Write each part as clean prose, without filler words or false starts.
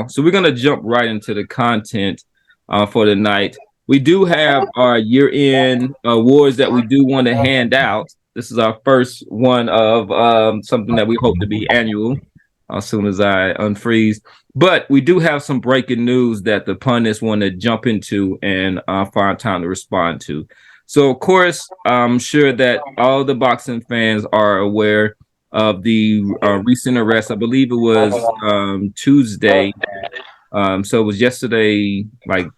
So we're going to jump right into the content for the night. We do have our year-end awards that we do want to hand out. This is our first one of something that we hope to be annual as soon as I unfreeze. But we do have some breaking news that the pundits want to jump into and find time to respond to. So, of course, I'm sure that all the boxing fans are aware of the recent arrest. I believe it was Tuesday. So it was yesterday,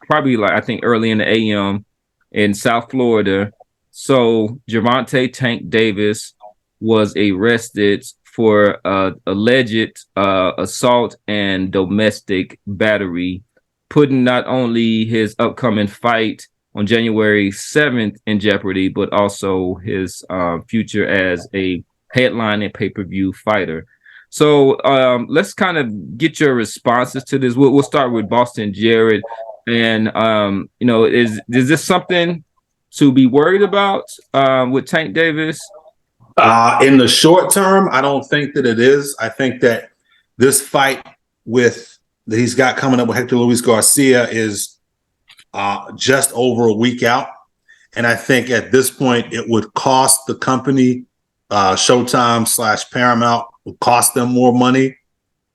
probably I think early in the AM in South Florida. So Gervonta Tank Davis was arrested for alleged assault and domestic battery, putting not only his upcoming fight on January 7th in jeopardy, but also his future as a headline and pay-per-view fighter. So let's kind of get your responses to this. We'll start with Boston Jared. And, is this something to be worried about with Tank Davis? In the short term, I don't think that it is. I think that this fight that he's got coming up with Hector Luis Garcia is just over a week out. And I think at this point, it would cost the company Showtime / Paramount would cost them more money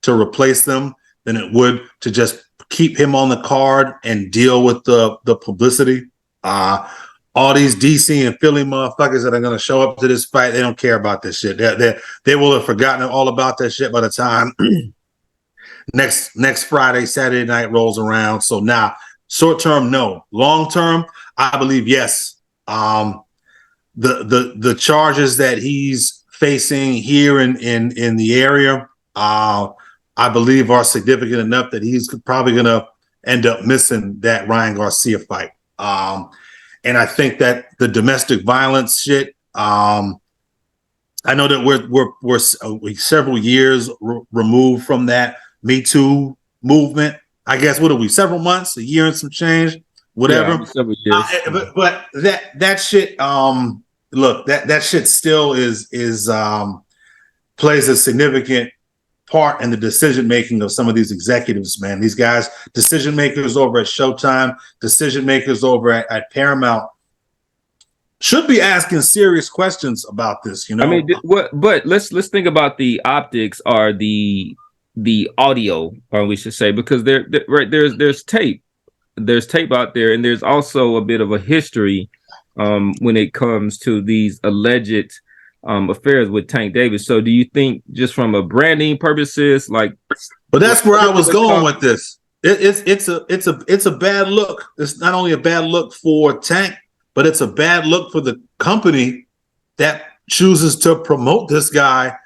to replace them than it would to just keep him on the card and deal with the publicity. All these DC and Philly motherfuckers that are going to show up to this fight, they don't care about this shit. They will have forgotten all about that shit by the time next Friday, Saturday night rolls around. So now, short term, no. Long term, I believe yes. The charges that he's facing here in the area, I believe are significant enough that he's probably going to end up missing that Ryan Garcia fight. And I think that the domestic violence shit, I know that we're several years removed from that Me Too movement. I guess, what are we, several months, a year and some change? Whatever. Yeah, several years. But that shit, look, that shit still is plays a significant part in the decision making of some of these executives, man. These guys, decision makers over at Showtime, decision makers over at Paramount, should be asking serious questions about this. You know, I mean, but let's think about the optics or the audio, or we should say, because there's tape. There's tape out there, and there's also a bit of a history when it comes to these alleged affairs with Tank Davis. So do you think, just from a branding purposes, like? But that's where I was going with this. It's a bad look. It's not only a bad look for Tank, but it's a bad look for the company that chooses to promote this guy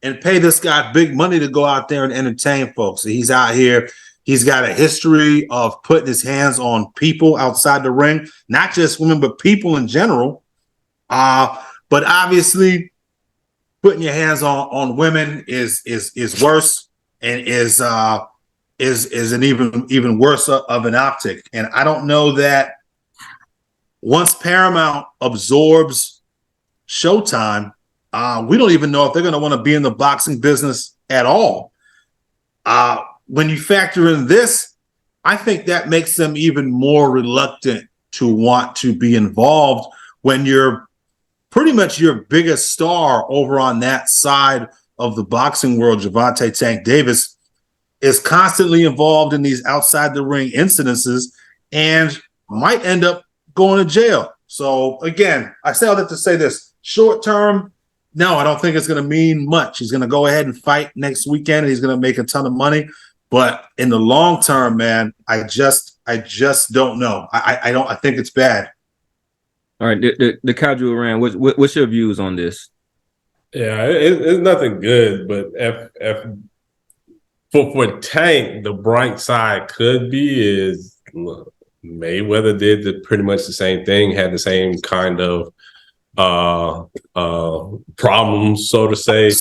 and pay this guy big money to go out there and entertain folks. He's out here. He's got a history of putting his hands on people outside the ring, not just women, but people in general. But obviously, putting your hands on women is worse, and is an even worse of an optic. And I don't know that once Paramount absorbs Showtime, we don't even know if they're going to want to be in the boxing business at all. When you factor in this, I think that makes them even more reluctant to want to be involved when you're pretty much your biggest star over on that side of the boxing world, Gervonta Tank Davis, is constantly involved in these outside the ring incidences and might end up going to jail. So again, I say all that to say this: short term, no, I don't think it's going to mean much. He's going to go ahead and fight next weekend, and he's going to make a ton of money. But in the long term, man, I just don't know. I think it's bad. All right, the casual Rand, what's your views on this? Yeah, it's nothing good, but if for Tank, the bright side could be is, look, Mayweather did pretty much the same thing, had the same kind of problems, so to say.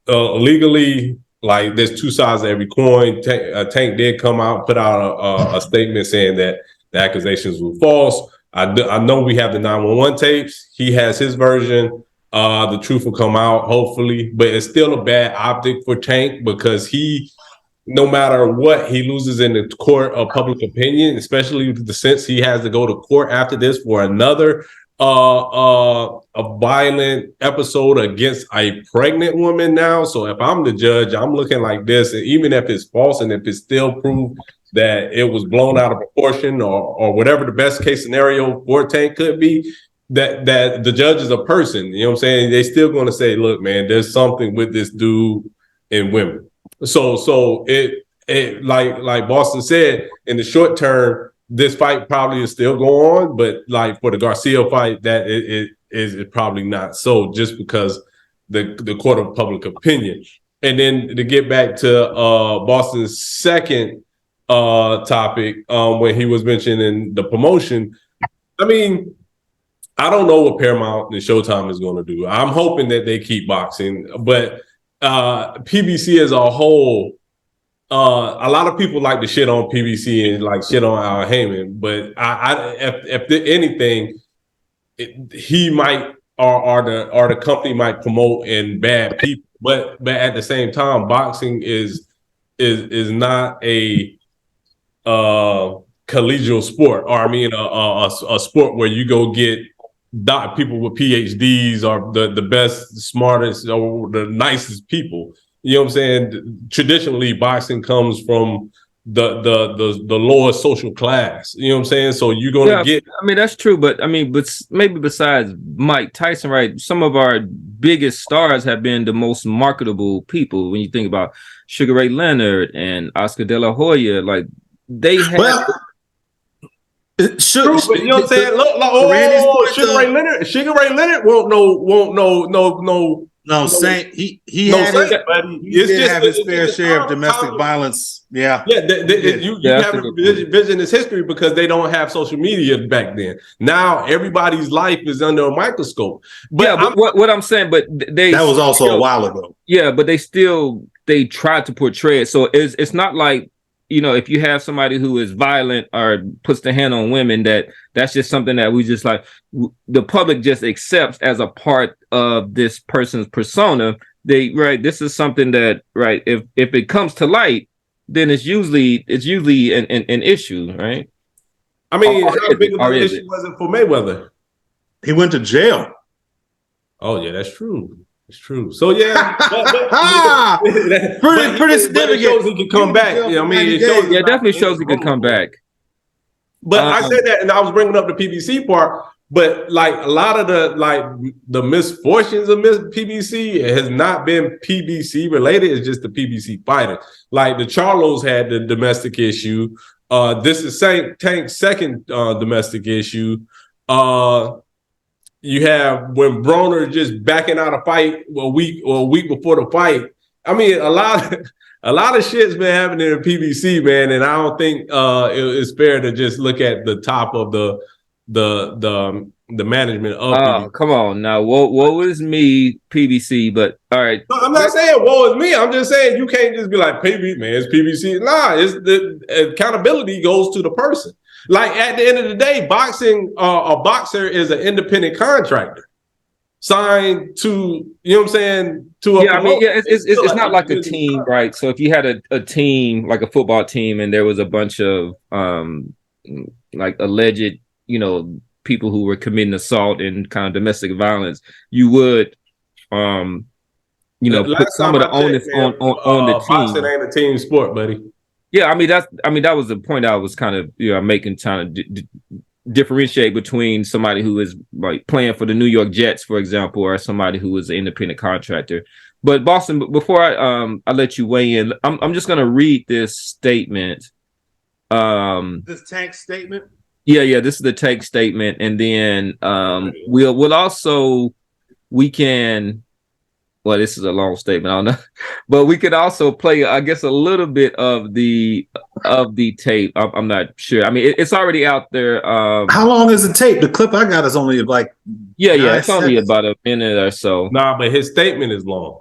Legally, like, there's two sides to every coin. Tank did come out, put out a statement saying that the accusations were false. I know we have the 911 tapes. He has his version. The truth will come out, hopefully. But it's still a bad optic for Tank because he no matter what, he loses in the court of public opinion, especially since he has to go to court after this for another a violent episode against a pregnant woman now. So if I'm the judge, I'm looking like this, and even if it's false and if it's still proved that it was blown out of proportion or whatever the best case scenario for Tank could be, that the judge is a person, you know what I'm saying? They still going to say, look, man, there's something with this dude and women. So it like Boston said, in the short term, this fight probably is still going on, but like for the Garcia fight, that it is probably not so, just because the court of public opinion. And then to get back to Boston's second topic, when he was mentioning the promotion, I mean, I don't know what Paramount and Showtime is going to do. I'm hoping that they keep boxing, but PBC as a whole, a lot of people like to shit on PBC and like shit on Al Heyman, but if anything, he might or the company might promote in bad people, but at the same time, boxing is not a collegial sport, or I mean a sport where you go get people with PhDs or the best, smartest, or the nicest people. You know what I'm saying? Traditionally, boxing comes from the lower social class. You know what I'm saying? So you're gonna get. I mean, that's true, but I mean, but maybe besides Mike Tyson, right? Some of our biggest stars have been the most marketable people. When you think about Sugar Ray Leonard and Oscar De La Hoya, like they have. Well, you know what I'm saying? Look, Sugar Ray Leonard won't no. No, Saint, he had his fair share of domestic violence. Yeah. You have a vision his history because they don't have social media back then. Now everybody's life is under a microscope. But what I'm saying, but that was also a while ago. Yeah, but they tried to portray it. So it's not like, you know, if you have somebody who is violent or puts the hand on women, that's just something that we just like the public just accepts as a part of this person's persona. This is something that, right, if it comes to light, then it's usually an issue, right? I mean, how big of an issue was it for Mayweather? He went to jail. Oh yeah, that's true. It's true. So yeah, pretty significant. It shows he can come back. You know what I mean? It definitely shows he could come back. But I said that, and I was bringing up the PBC part. But like a lot of the misfortunes of PBC has not been PBC related. It's just the PBC fighter. Like the Charlos had the domestic issue. This is Tank's second domestic issue. You have when Broner just backing out a fight a week before the fight. I mean, a lot of shit's been happening in PBC, man, and I don't think it's fair to just look at the top of the management of PBC. Come on now, woe is me, PBC. But all right, no, I'm not saying woe is me. I'm just saying you can't just be like PBC, man. It's PBC. Nah, it's the accountability goes to the person. Like at the end of the day, boxing, a boxer is an independent contractor signed to, you know what I'm saying? It's not like a team, right? So if you had a team, like a football team, and there was a bunch of like alleged, you know, people who were committing assault and kind of domestic violence, you would, you know, put some of the onus on the team. Boxing ain't a team sport, buddy. Yeah, I mean that was the point I was kind of, you know, making, trying to differentiate between somebody who is like playing for the New York Jets, for example, or somebody who is an independent contractor. But Boston, before I let you weigh in, I'm just gonna read this statement. This Tank statement. Yeah, this is the Tank statement, and then we can. Well, this is a long statement, I don't know, but we could also play, I guess, a little bit of the tape. I'm not sure. I mean, it's already out there. How long is the tape? The clip I got is only like it's only about a minute or so. Nah, but his statement is long.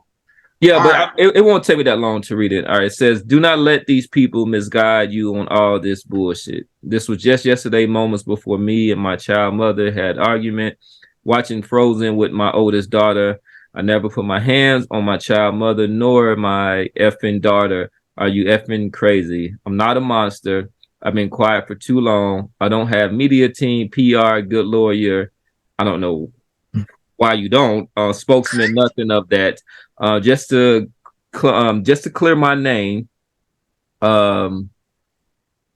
Yeah, all but right. It won't take me that long to read it. All right, it says, "Do not let these people misguide you on all this bullshit. This was just yesterday, moments before me and my child mother had argument, watching Frozen with my oldest daughter. I never put my hands on my child mother nor my effing daughter. Are you effing crazy? I'm not a monster. I've been quiet for too long. I don't have media team, PR, good lawyer. I don't know why you don't. Spokesman, nothing of that. Just to clear my name. Let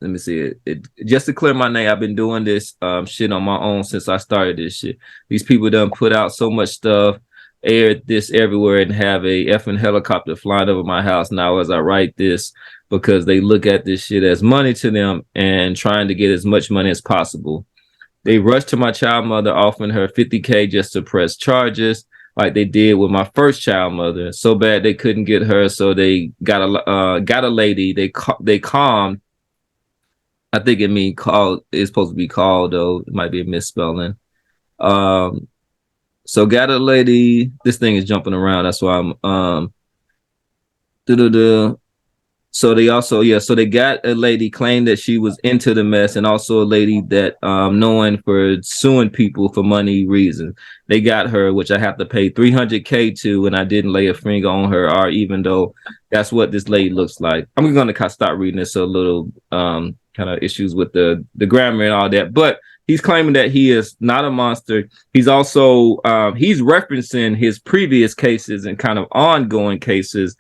me see it. Just to clear my name, I've been doing this shit on my own since I started this shit. These people done put out so much stuff, aired this everywhere, and have a effing helicopter flying over my house now as I write this, because they look at this shit as money to them and trying to get as much money as possible. They rushed to my child mother, offering her $50K just to press charges, like they did with my first child mother. So bad they couldn't get her, so they got a lady. They calmed. I think it mean called. It's supposed to be called though. It might be a misspelling. So got a lady. This thing is jumping around. That's why I'm So they also, so they got a lady claimed that she was into the mess, and also a lady that known for suing people for money reasons. They got her, which I have to pay $300K to, and I didn't lay a finger on her, or even though that's what this lady looks like. I'm going to start reading this, so a little kind of issues with the grammar and all that. But he's claiming that he is not a monster. He's also he's referencing his previous cases and kind of ongoing cases.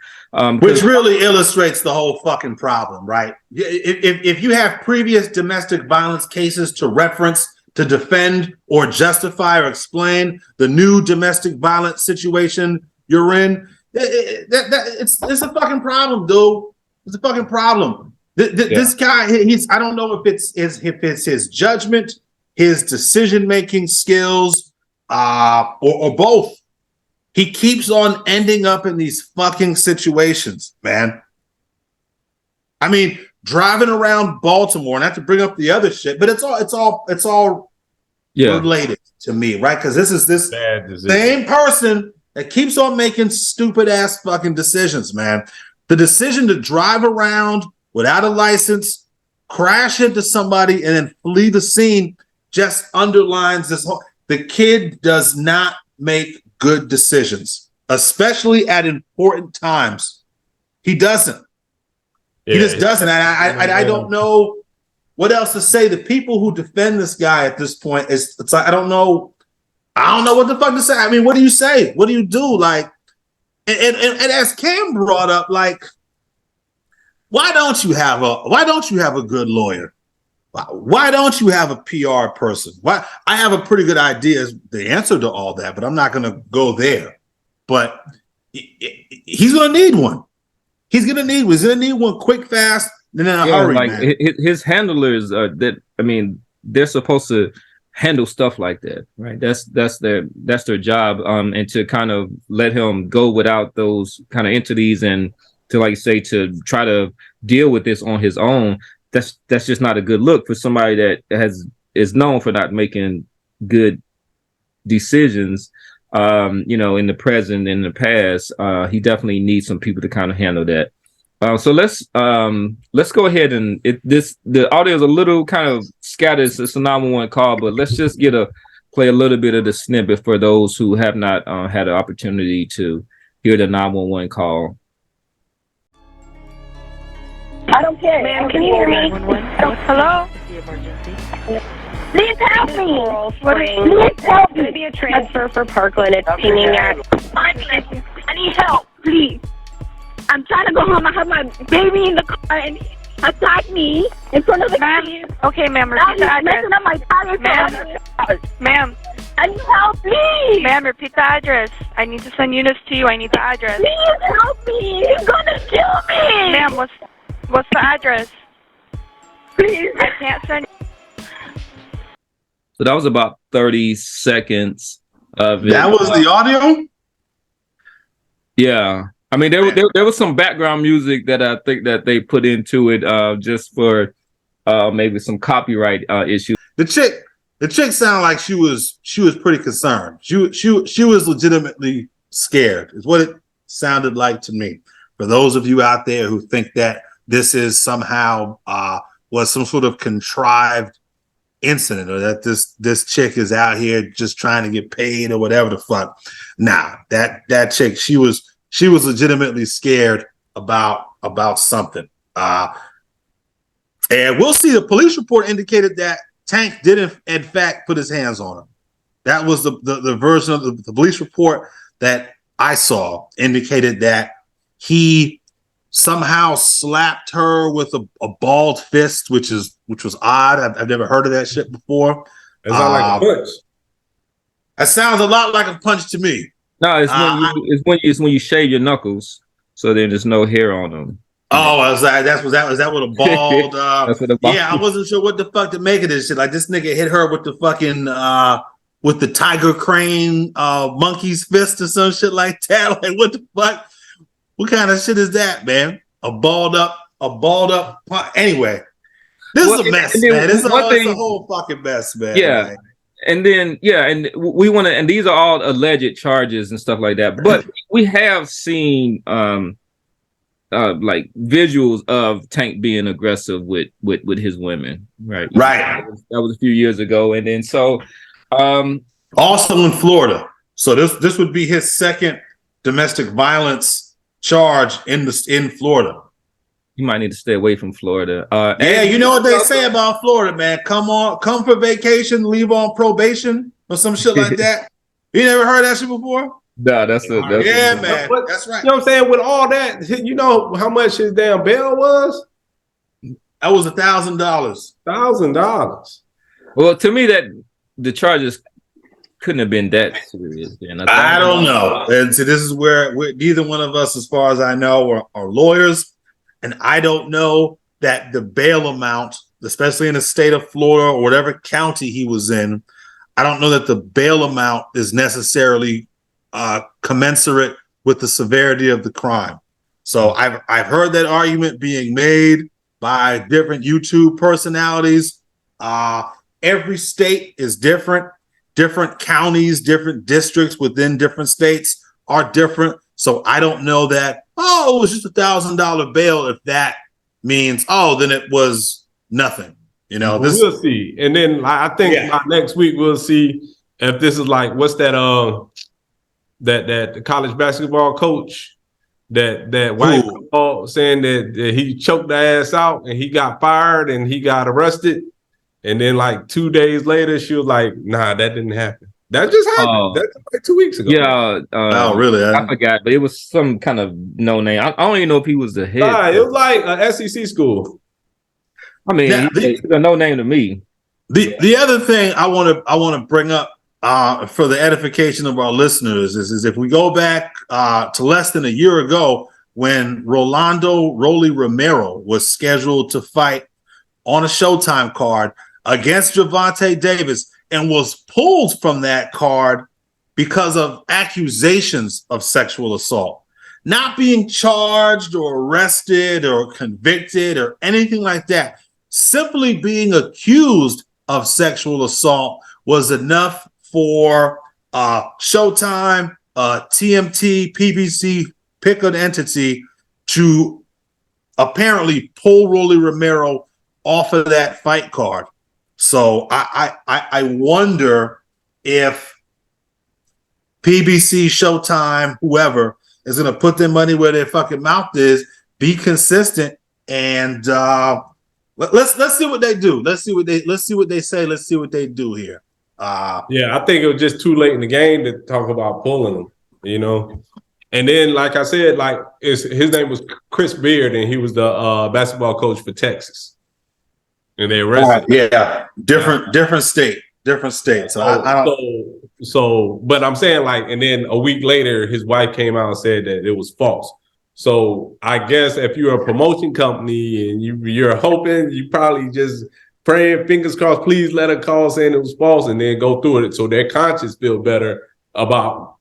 Which really illustrates the whole fucking problem, right? If you have previous domestic violence cases to reference, to defend or justify or explain the new domestic violence situation you're in, it's a fucking problem, dude. It's a fucking problem. This guy, I don't know if it's his judgment, his decision-making skills, or both. He keeps on ending up in these fucking situations, man. I mean, driving around Baltimore, not to bring up the other shit, but it's all related to me, right? Because this is this same person that keeps on making stupid ass fucking decisions, man. The decision to drive around without a license, crash into somebody, and then flee the scene just underlines this whole. The kid does not make good decisions, especially at important times. He doesn't. He just doesn't. I don't know what else to say. The people who defend this guy at this point, it's like I don't know what the fuck to say. I mean, what do you say? What do you do? Like, and as Cam brought up, like, why don't you have a good lawyer? Why don't you have a PR person? Why? I have a pretty good idea as the answer to all that, but I'm not going to go there. But he's going to need one. He's going to need one quick, fast, and in a hurry. Like man. His handlers they're supposed to handle stuff like that, right? That's their job. And to kind of let him go without those kind of entities, and to, like you say, to try to deal with this on his own. That's just not a good look for somebody that is known for not making good decisions. In the present, in the past, he definitely needs some people to kind of handle that. So let's go ahead and the audio is a little kind of scattered. It's a 911 call, but let's just play a little bit of the snippet for those who have not had an opportunity to hear the 911 call. I don't care. Ma'am, can you hear me? Hello? Please help me. Please help me. Be a transfer for Parkland. It's pinging at. I need help, please. I'm trying to go home. I have my baby in the car and he attacked me in front of the kids. Okay, ma'am, repeat the address. Messing up my tires. Ma'am. I need help, please. Ma'am, repeat the address. I need to send units to you. I need the address. Please help me. He's gonna kill me. Ma'am, what's the address? Please. I can't send. So that was about 30 seconds of it. That was the audio? Yeah. I mean, there was some background music that I think that they put into it just for maybe some copyright issues. The chick sounded like she was pretty concerned. She was legitimately scared, is what it sounded like to me. For those of you out there who think that this is somehow was some sort of contrived incident, or that this chick is out here just trying to get paid or whatever the fuck. Nah, that chick, she was legitimately scared about about something. And we'll see. The police report indicated that Tank did in fact put his hands on him. That was the version of the police report that I saw, indicated that he somehow slapped her with a balled fist, which was odd. I've never heard of that shit before. It sounds like a punch. That sounds a lot like a punch to me. No, it's when you shave your knuckles, so then there's no hair on them. Oh, I was like, was that with a bald? That's what a bald. Yeah, I wasn't sure what the fuck to make of this shit. Like, this nigga hit her with the fucking with the tiger crane monkey's fist or some shit like that. Like, what the fuck? What kind of shit is that, man? A balled up. Anyway, this is a mess, man. It's a whole fucking mess, man. Yeah. Like, And then, and we want to, and these are all alleged charges and stuff like that. But we have seen like visuals of Tank being aggressive with his women, right? Right. That was a few years ago, and then also in Florida. So this would be his second domestic violence charge in Florida. You might need to stay away from Florida. Yeah, you know what they say about Florida, man. Come for vacation, leave on probation or some shit like that. You never heard that shit before? No, man. That's right. You know what I'm saying? With all that, you know how much his damn bail was? That was $1,000. $1,000. Well, to me, that the charges couldn't have been that serious. Then I don't know. And so this is where neither one of us, as far as I know, are lawyers. And I don't know that the bail amount, especially in the state of Florida or whatever county he was in, I don't know that the bail amount is necessarily commensurate with the severity of the crime. So I've heard that argument being made by different YouTube personalities. Every state is different. Different counties, different districts within different states are different. So I don't know that, it was just $1,000 bail, if that means, then it was nothing. You know, we'll see. And then I think next week we'll see if this is like, what's that that college basketball coach that white girl saying that he choked the ass out and he got fired and he got arrested. And then like 2 days later, she was like, nah, that didn't happen. That just happened. That's like 2 weeks ago. Yeah. Really? I forgot, but it was some kind of no name. I don't even know if he was the head. Nah, it was like an SEC school. I mean, he's a no name to me. The other thing I want to bring up for the edification of our listeners is if we go back to less than a year ago when Rolly Romero was scheduled to fight on a Showtime card against Gervonta Davis and was pulled from that card because of accusations of sexual assault, not being charged or arrested or convicted or anything like that. Simply being accused of sexual assault was enough for Showtime, TMT, PBC, pick an entity to apparently pull Rolly Romero off of that fight card. So I wonder if PBC, Showtime, whoever is going to put their money where their fucking mouth is, be consistent, and let's see what they do. Let's see what they say. Let's see what they do here. I think it was just too late in the game to talk about pulling them, you know. And then, like I said, like his name was Chris Beard, and he was the basketball coach for Texas. And they arrested different state. So, but I'm saying, like, and then a week later, his wife came out and said that it was false. So I guess if you're a promotion company and you're hoping, you probably just praying, fingers crossed, please let her call saying it was false and then go through it so their conscience feel better about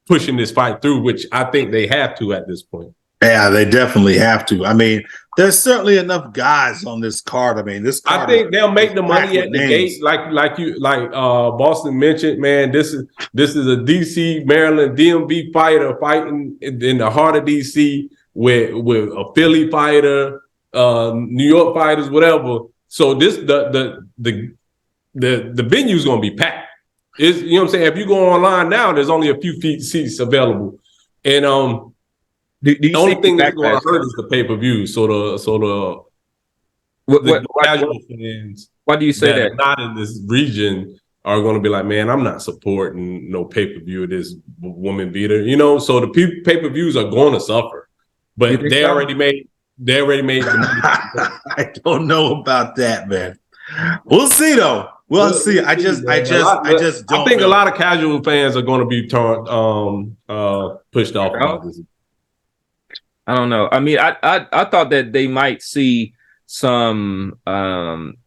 pushing this fight through, which I think they have to at this point. Yeah, they definitely have to. I mean, there's certainly enough guys on this card. I mean, this card, I think they'll make the money at the gate, like Boston mentioned. Man, this is a DC, Maryland, DMV fighter fighting in the heart of DC with a Philly fighter, New York fighters, whatever. So this the venue's gonna be packed. It's, you know what I'm saying? If you go online now, there's only a few seats available, and Do you The only see thing that's going backlash? to hurt is the pay-per-view. So the casual fans why do you say that that? are not in this region are going to be like, man, I'm not supporting no pay-per-view of this woman beater. You know, so the pay-per-views are going to suffer. But they already made the money. I don't know about that, man. We'll see though. We'll see. I just don't. I think a lot of casual fans are going to be pushed off about this. I don't know. I mean, I thought that they might see some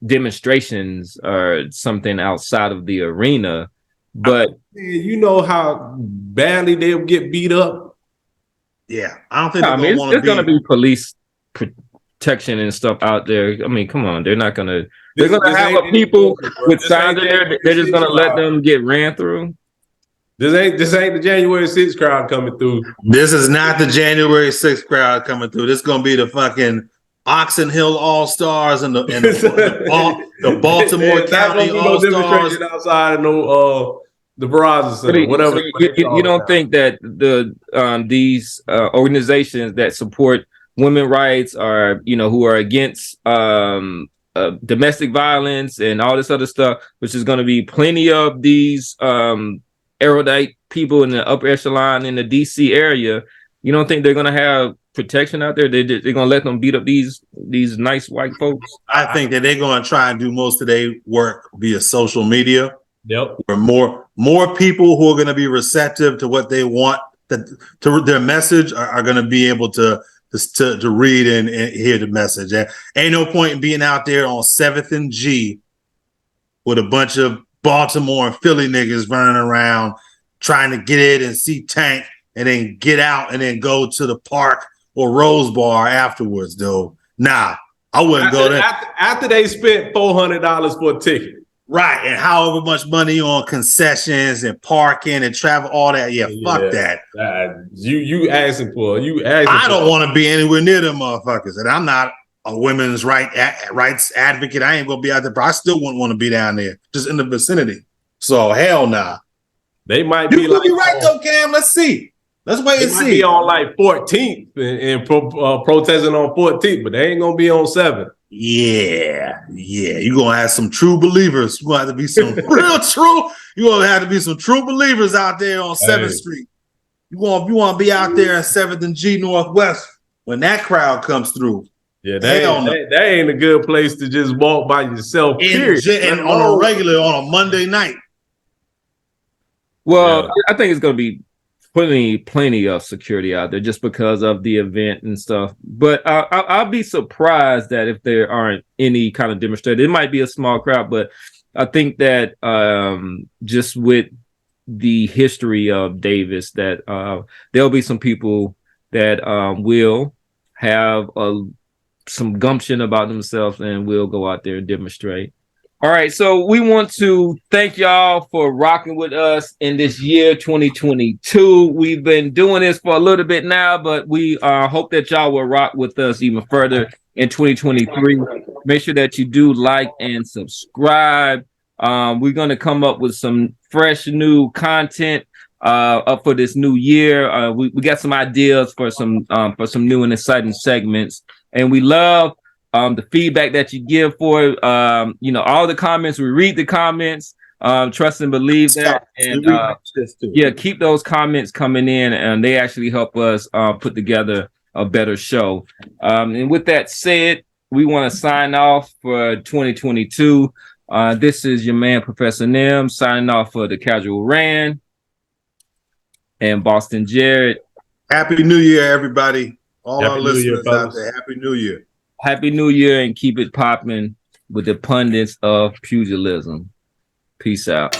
demonstrations or something outside of the arena, but you know how badly they'll get beat up. Yeah, I don't think they're there's going to be police protection and stuff out there. I mean, come on, they're not going to. They're going to have people with signs in there. They're just going to let them get ran through. This ain't the January 6th crowd coming through. This is not the January 6th crowd coming through. This is going to be the fucking Oxon Hill All-Stars and the Baltimore County All-Stars. Outside of the Verizon Center, whatever. So you don't think that these organizations that support women's rights are, who are against domestic violence and all this other stuff, which is going to be plenty of these erudite people in the upper echelon in the DC area, you don't think they're going to have protection out there? They're going to let them beat up these nice white folks? I think that they're going to try and do most of their work via social media. Yep. Where more people who are going to be receptive to what they want, to their message, are going to be able to read and hear the message. Ain't no point in being out there on 7th and G with a bunch of Baltimore and Philly niggas running around trying to get in and see Tank and then get out and then go to the park or Rose Bar afterwards, though. Nah, I wouldn't go there. After they spent $400 for a ticket. Right, and however much money on concessions and parking and travel, all that. Yeah, fuck that. You asking for. I don't want to be anywhere near them motherfuckers. And I'm not a women's rights advocate. I ain't gonna be out there, but I still wouldn't want to be down there, just in the vicinity. So hell nah. They might you be could be right though, Cam. Let's see. Let's wait and see. Be on like 14th and protesting on 14th, but they ain't gonna be on 7th. Yeah. You're gonna have some true believers. You're gonna have to be some real true. You're gonna have to be some true believers out there on 7th Street. You want to be out there at 7th and G Northwest when that crowd comes through. Yeah, that ain't a good place to just walk by yourself. And on a Monday night. Well, I think it's going to be plenty of security out there just because of the event and stuff. But I'll be surprised that if there aren't any kind of demonstration. It might be a small crowd, but I think that just with the history of Davis, that there'll be some people that will have some gumption about themselves and will go out there and demonstrate. All right, so we want to thank y'all for rocking with us in this year 2022. We've been doing this for a little bit now, but we hope that y'all will rock with us even further in 2023. Make sure that you do like and subscribe. We're going to come up with some fresh new content up for this new year. We got some ideas for some new and exciting segments, and we love the feedback that you give for all the comments. We read the comments, trust and believe that, and keep those comments coming in, and they actually help us put together a better show. And with that said, we want to sign off for 2022. This is your man Professor Nim signing off for the Casual Rand and Boston Jared. Happy New Year, everybody! All our listeners out there. Happy New Year. Happy New Year, and keep it popping with the pundits of pugilism. Peace out.